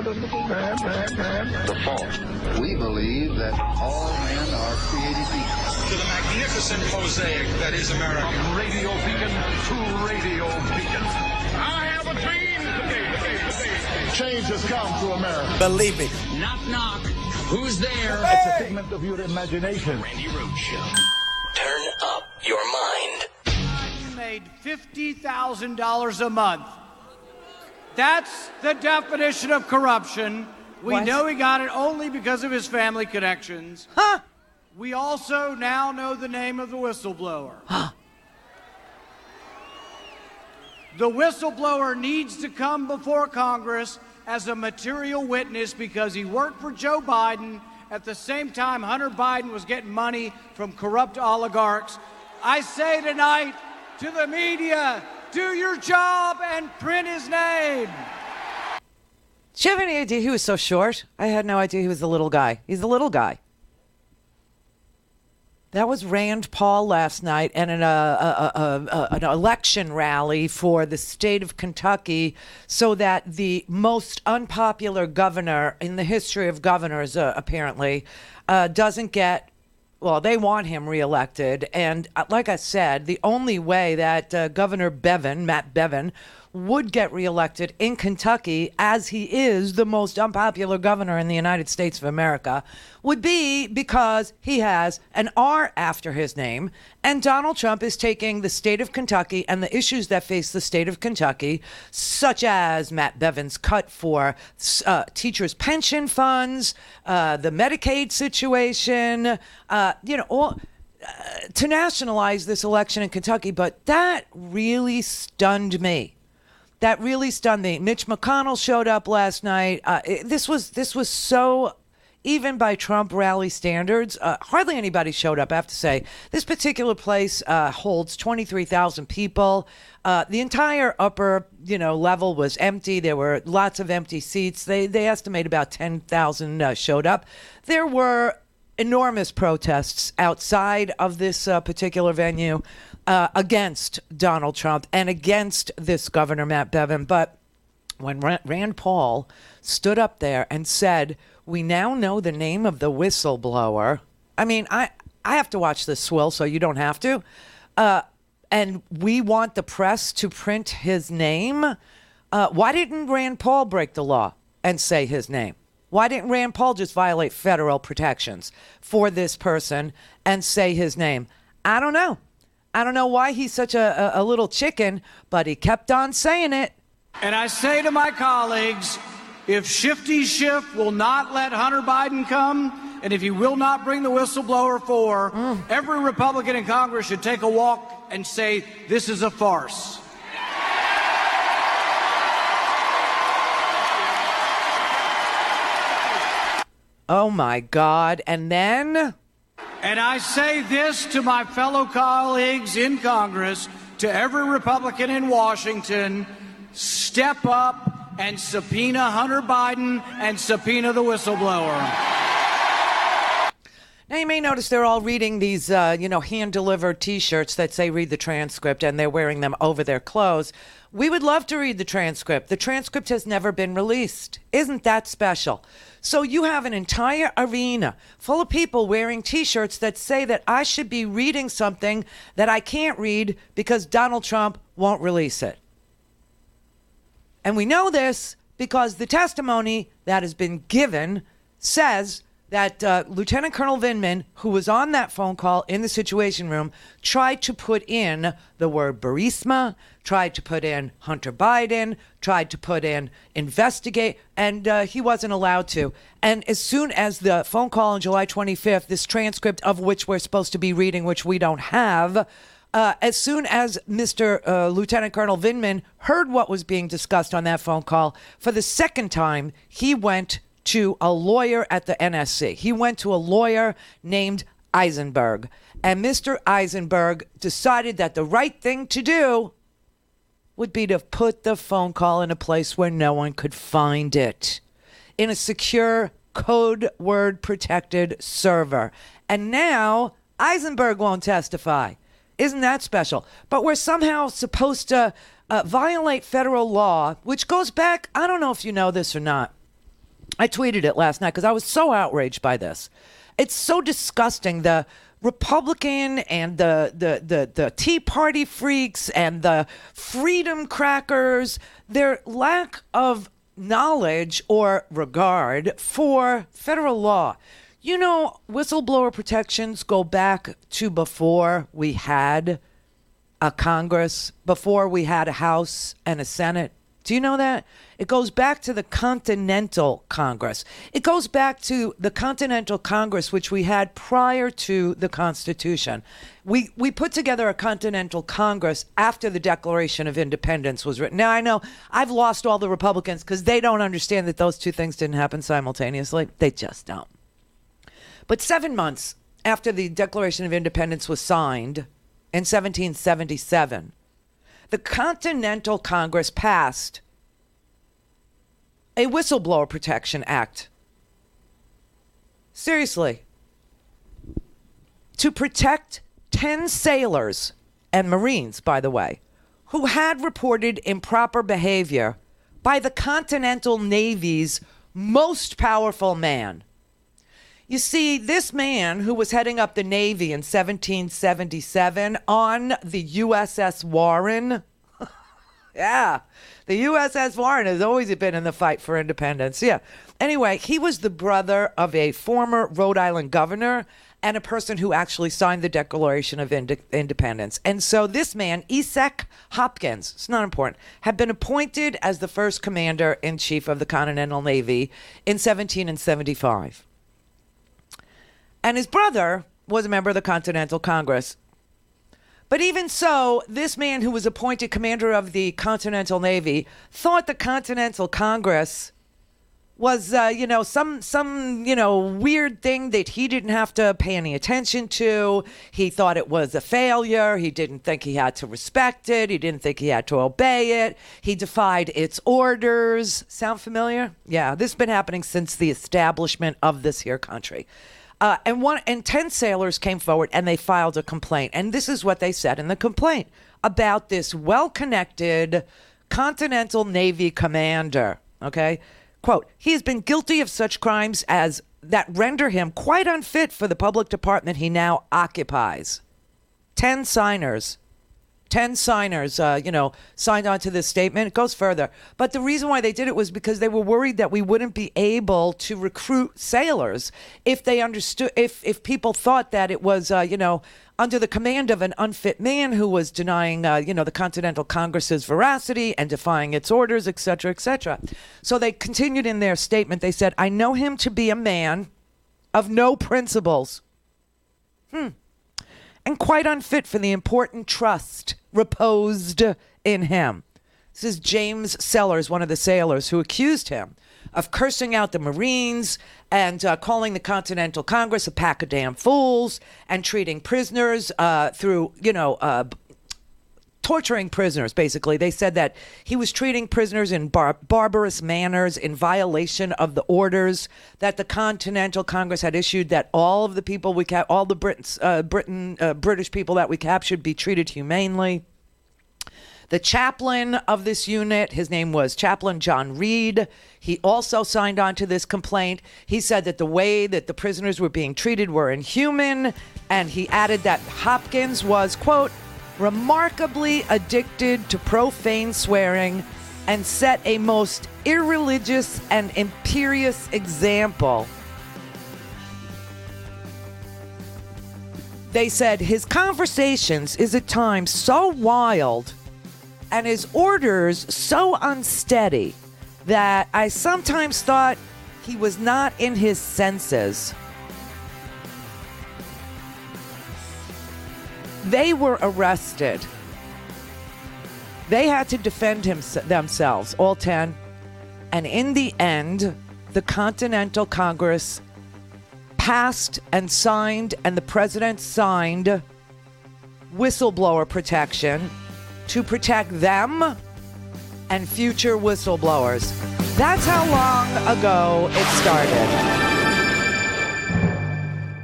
The fault. We believe that all men are created equal. To the magnificent mosaic that is America. From radio beacon to radio beacon. I have a dream today. Change has come to America. Believe it. Knock, knock. Who's there? It's a figment of your imagination. Randi Rhodes Show. Turn up your mind. You made $50,000 a month. That's the definition of corruption. We know he got it only because of his family connections. Huh? We also now know the name of the whistleblower. Huh? The whistleblower needs to come before Congress as a material witness because he worked for Joe Biden at the same time Hunter Biden was getting money from corrupt oligarchs. I say tonight to the media, do your job and print his name. Do you have any idea he was so short? I had no idea he was the little guy. He's the little guy. That was Rand Paul last night and an election rally for the state of Kentucky so that the most unpopular governor in the history of governors, apparently, doesn't get, well, they want him reelected. And like I said, the only way that Governor Bevin, Matt Bevin, would get reelected in Kentucky, as he is the most unpopular governor in the United States of America, would be because he has an R after his name. And Donald Trump is taking the state of Kentucky and the issues that face the state of Kentucky, such as Matt Bevin's cut for teachers' pension funds, the Medicaid situation, to nationalize this election in Kentucky. But that really stunned me. That really stunned me. Mitch McConnell showed up last night. This was so, even by Trump rally standards, hardly anybody showed up, I have to say. This particular place holds 23,000 people. The entire upper, level was empty. There were lots of empty seats. They estimate about 10,000 showed up. There were enormous protests outside of this particular venue against Donald Trump and against this governor, Matt Bevin. But when Rand Paul stood up there and said, we now know the name of the whistleblower. I mean, I have to watch this swill, so you don't have to. And we want the press to print his name. Why didn't Rand Paul break the law and say his name? Why didn't Rand Paul just violate federal protections for this person and say his name? I don't know. I don't know why he's such a little chicken, but he kept on saying it. And I say to my colleagues, if Shifty Schiff will not let Hunter Biden come, and if he will not bring the whistleblower forward, every Republican in Congress should take a walk and say, this is a farce. Oh, my God. And then? And I say this to my fellow colleagues in Congress, to every Republican in Washington, step up and subpoena Hunter Biden and subpoena the whistleblower. Now, you may notice they're all reading these, hand-delivered T-shirts that say read the transcript, and they're wearing them over their clothes. We would love to read the transcript. The transcript has never been released. Isn't that special? So you have an entire arena full of people wearing T-shirts that say that I should be reading something that I can't read because Donald Trump won't release it. And we know this because the testimony that has been given says that Lieutenant Colonel Vindman, who was on that phone call in the Situation Room, tried to put in the word Burisma, tried to put in Hunter Biden, tried to put in investigate, and he wasn't allowed to. And as soon as the phone call on July 25th, this transcript of which we're supposed to be reading, which we don't have, as soon as Mr. Lieutenant Colonel Vindman heard what was being discussed on that phone call, for the second time, he went to a lawyer at the NSC. He went to a lawyer named Eisenberg. And Mr. Eisenberg decided that the right thing to do would be to put the phone call in a place where no one could find it, in a secure code word protected server. And now Eisenberg won't testify. Isn't that special? But we're somehow supposed to violate federal law, which goes back, I don't know if you know this or not, I tweeted it last night because I was so outraged by this. It's so disgusting. The Republican and the Tea Party freaks and the freedom crackers, their lack of knowledge or regard for federal law. You know, whistleblower protections go back to before we had a Congress, before we had a House and a Senate. Do you know that? It goes back to the Continental Congress. It goes back to the Continental Congress, which we had prior to the Constitution. We put together a Continental Congress after the Declaration of Independence was written. Now, I know I've lost all the Republicans because they don't understand that those two things didn't happen simultaneously. They just don't. But 7 months after the Declaration of Independence was signed in 1777, the Continental Congress passed a Whistleblower Protection Act. Seriously. To protect 10 sailors and Marines, by the way, who had reported improper behavior by the Continental Navy's most powerful man. You see, this man who was heading up the Navy in 1777 on the USS Warren. Yeah, the USS Warren has always been in the fight for independence. Yeah. Anyway, he was the brother of a former Rhode Island governor and a person who actually signed the Declaration of Independence. And so this man, Isaac Hopkins, it's not important, had been appointed as the first commander-in-chief of the Continental Navy in 1775. And his brother was a member of the Continental Congress. But even so, this man who was appointed commander of the Continental Navy thought the Continental Congress was, some weird thing that he didn't have to pay any attention to. He thought it was a failure. He didn't think he had to respect it. He didn't think he had to obey it. He defied its orders. Sound familiar? Yeah, this has been happening since the establishment of this here country. And 10 sailors came forward and they filed a complaint. And this is what they said in the complaint about this well-connected Continental Navy commander. Okay? Quote, he has been guilty of such crimes as that render him quite unfit for the public department he now occupies. 10 signers, signed on to this statement. It goes further. But the reason why they did it was because they were worried that we wouldn't be able to recruit sailors if they understood, if people thought that it was, under the command of an unfit man who was denying, the Continental Congress's veracity and defying its orders, et cetera, et cetera. So they continued in their statement. They said, I know him to be a man of no principles. And quite unfit for the important trust reposed in him. This is James Sellers, one of the sailors, who accused him of cursing out the Marines and calling the Continental Congress a pack of damn fools and treating prisoners torturing prisoners, basically. They said that he was treating prisoners in barbarous manners in violation of the orders that the Continental Congress had issued, that all of the people all the British people that we captured be treated humanely. The chaplain of this unit, his name was Chaplain John Reed. He also signed on to this complaint. He said that the way that the prisoners were being treated were inhuman, and he added that Hopkins was, quote, remarkably addicted to profane swearing and set a most irreligious and imperious example. They said his conversations is at times so wild and his orders so unsteady that I sometimes thought he was not in his senses. They were arrested. They had to defend themselves, all 10. And in the end, the Continental Congress passed and signed, and the president signed whistleblower protection to protect them and future whistleblowers. That's how long ago it started.